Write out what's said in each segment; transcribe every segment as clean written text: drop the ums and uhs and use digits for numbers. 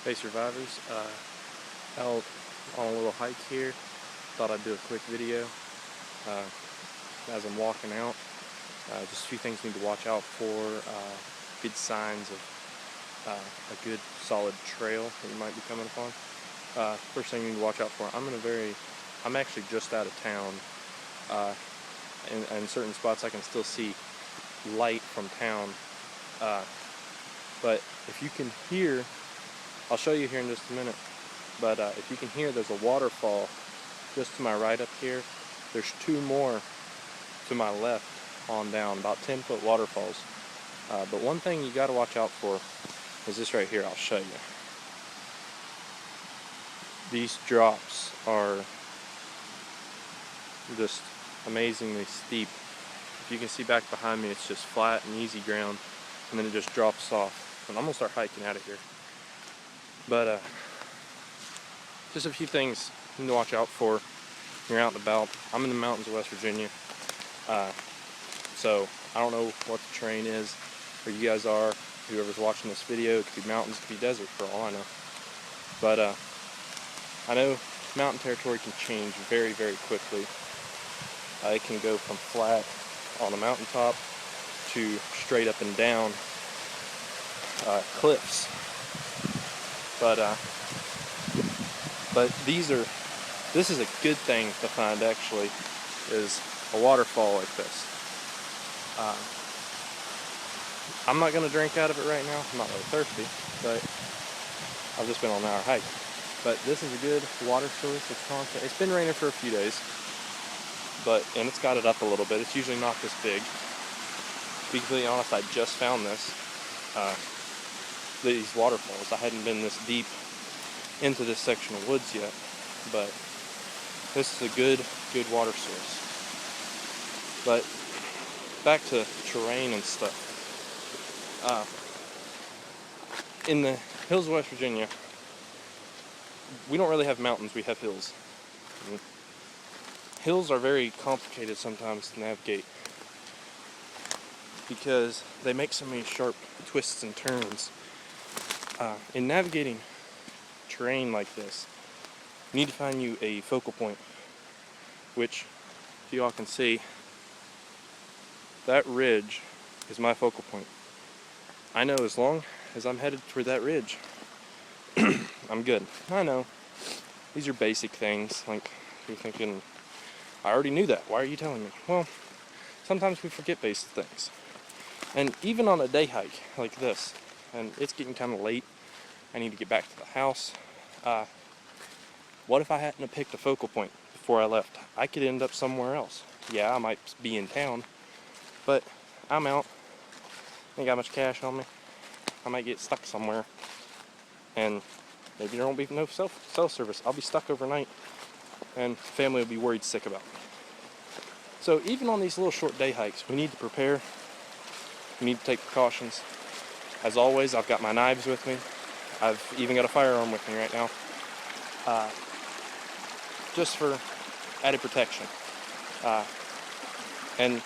Hey survivors, out on a little hike here. Thought I'd do a quick video as I'm walking out. Just a few things you need to watch out for, good signs of a good solid trail that you might be coming upon. First thing you need to watch out for, I'm actually just out of town. In certain spots I can still see light from town, but if you can hear, I'll show you here in just a minute, but if you can hear, there's a waterfall just to my right up here. There's two more to my left on down, about 10-foot waterfalls. But one thing you got to watch out for is this right here. I'll show you. These drops are just amazingly steep. If you can see back behind me, it's just flat and easy ground, and then it just drops off. And I'm gonna start hiking out of here. But just a few things you need to watch out for when you're out and about. I'm in the mountains of West Virginia, so I don't know what the terrain is where you guys are. Whoever's watching this video, it could be mountains, it could be desert for all I know. But I know mountain territory can change very, very quickly. It can go from flat on a mountaintop to straight up and down cliffs. But this is a good thing to find, actually, is a waterfall like this. I'm not going to drink out of it right now. I'm not really thirsty, but I've just been on an hour hike. But this is a good water source. It's constant. It's been raining for a few days, and it's got it up a little bit. It's usually not this big. To be completely honest, I just found these waterfalls. I hadn't been this deep into this section of woods yet, but this is a good water source. But back to terrain and stuff. In the hills of West Virginia, we don't really have mountains, we have hills. And hills are very complicated sometimes to navigate because they make so many sharp twists and turns. In navigating terrain like this, you need to find you a focal point, which, if you all can see, that ridge is my focal point. I know as long as I'm headed toward that ridge, I'm good. I know these are basic things, like you're thinking, I already knew that, why are you telling me? Well, sometimes we forget basic things. And even on a day hike like this, and it's getting kind of late, I need to get back to the house. What if I hadn't have picked a focal point before I left? I could end up somewhere else. Yeah, I might be in town, but I'm out. Ain't got much cash on me. I might get stuck somewhere, and maybe there won't be no cell service. I'll be stuck overnight, and family will be worried sick about me. So even on these little short day hikes, we need to prepare. We need to take precautions. As always, I've got my knives with me. I've even got a firearm with me right now, just for added protection. And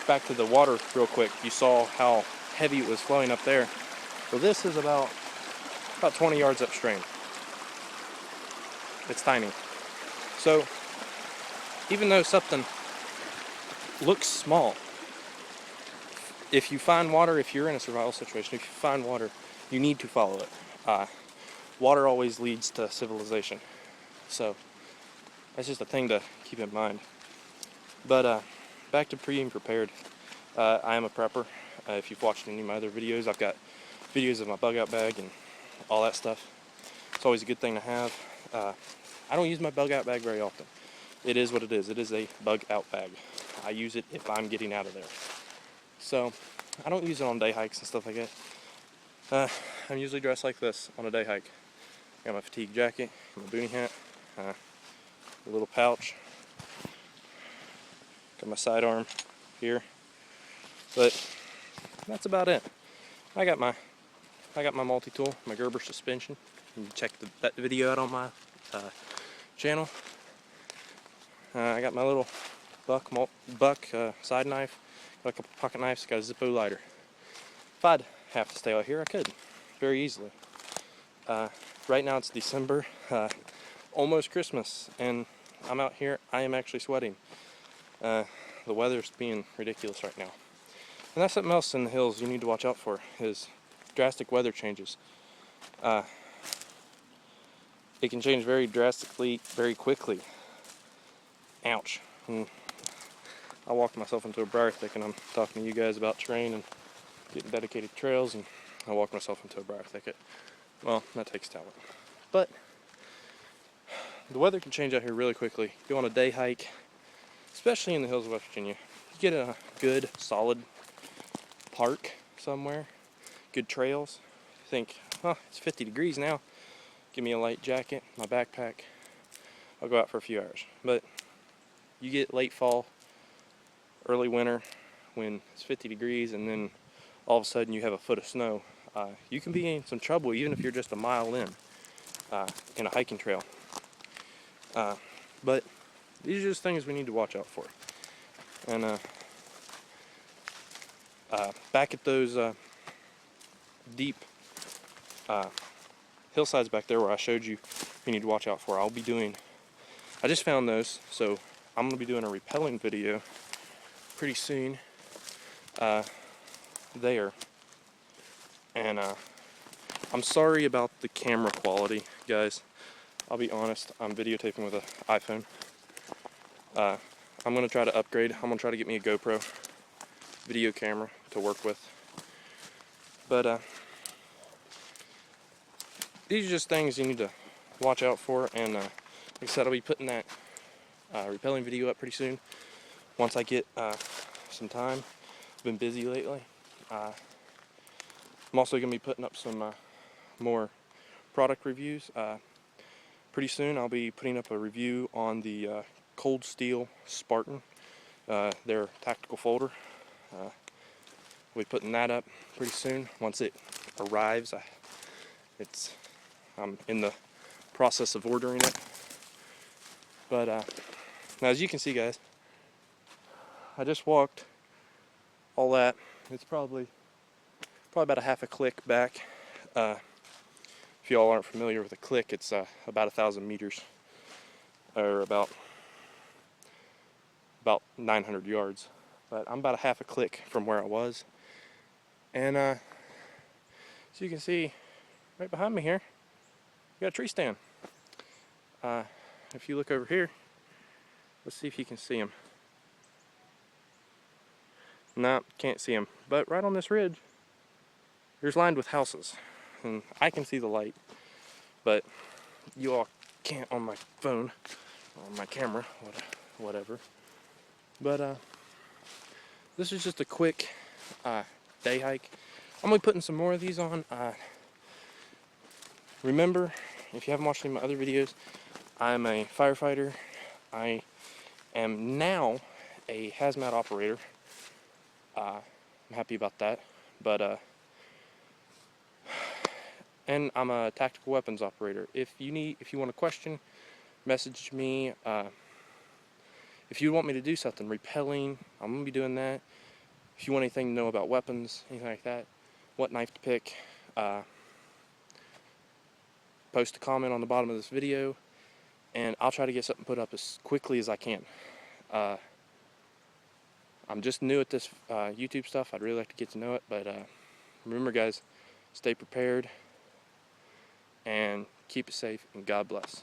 back to the water real quick, you saw how heavy it was flowing up there. So this is about 20 yards upstream. It's tiny. So even though something looks small, if you find water, if you're in a survival situation, if you find water, you need to follow it. Water always leads to civilization. So that's just a thing to keep in mind. But back to being prepared. I am a prepper. If you've watched any of my other videos, I've got videos of my bug out bag and all that stuff. It's always a good thing to have. I don't use my bug out bag very often. It is what it is. It is a bug out bag. I use it if I'm getting out of there. So I don't use it on day hikes and stuff like that. I'm usually dressed like this on a day hike. Got my fatigue jacket, my boonie hat, a little pouch. Got my sidearm here. But that's about it. I got my multi-tool, my Gerber suspension. You can check that video out on my channel. I got my little buck side knife. Got a couple pocket knives. Got a Zippo lighter. If I'd have to stay out here, I could very easily. Right now it's December, almost Christmas, and I'm out here. I am actually sweating. The weather's being ridiculous right now. And that's something else in the hills you need to watch out for, is drastic weather changes. It can change very drastically, very quickly. Ouch. And I walked myself into a briar thicket, and I'm talking to you guys about terrain and getting dedicated trails, and I walked myself into a briar thicket. Well, that takes talent. But the weather can change out here really quickly. Go on a day hike, especially in the hills of West Virginia. You get a good, solid park somewhere, good trails. Think, it's 50 degrees now. Give me a light jacket, my backpack. I'll go out for a few hours. But you get late fall, early winter, when it's 50 degrees, and then all of a sudden you have a foot of snow. You can be in some trouble even if you're just a mile in a hiking trail. But these are just things we need to watch out for. And back at those deep hillsides back there where I showed you need to watch out for, I just found those, so I'm going to be doing a rappelling video pretty soon there. And I'm sorry about the camera quality, guys. I'll be honest, I'm videotaping with an iPhone. I'm going to try to upgrade. I'm going to try to get me a GoPro video camera to work with. But these are just things you need to watch out for. And like I said, I'll be putting that rappelling video up pretty soon once I get some time. I've been busy lately. I'm also going to be putting up some more product reviews. Pretty soon I'll be putting up a review on the Cold Steel Spartan, their tactical folder. We'll be putting that up pretty soon. Once it arrives, I'm in the process of ordering it. But now, as you can see, guys, I just walked all that. It's probably about a half a click back. If y'all aren't familiar with a click, it's about 1,000 meters, or about 900 yards. But I'm about a half a click from where I was. And as you can see, right behind me here, we got a tree stand. If you look over here, let's see if you can see him. No, can't see him. But right on this ridge, there's lined with houses. And I can see the light, but you all can't on my phone, on my camera, whatever. But this is just a quick day hike. I'm going to be putting some more of these on. Remember, if you haven't watched any of my other videos, I'm a firefighter. I am now a hazmat operator. I'm happy about that. But and I'm a tactical weapons operator. If you want a question, message me. If you want me to do something, rappelling, I'm going to be doing that. If you want anything to know about weapons, anything like that, what knife to pick, post a comment on the bottom of this video, and I'll try to get something put up as quickly as I can. I'm just new at this YouTube stuff. I'd really like to get to know it, but remember, guys, stay prepared and keep it safe, and God bless.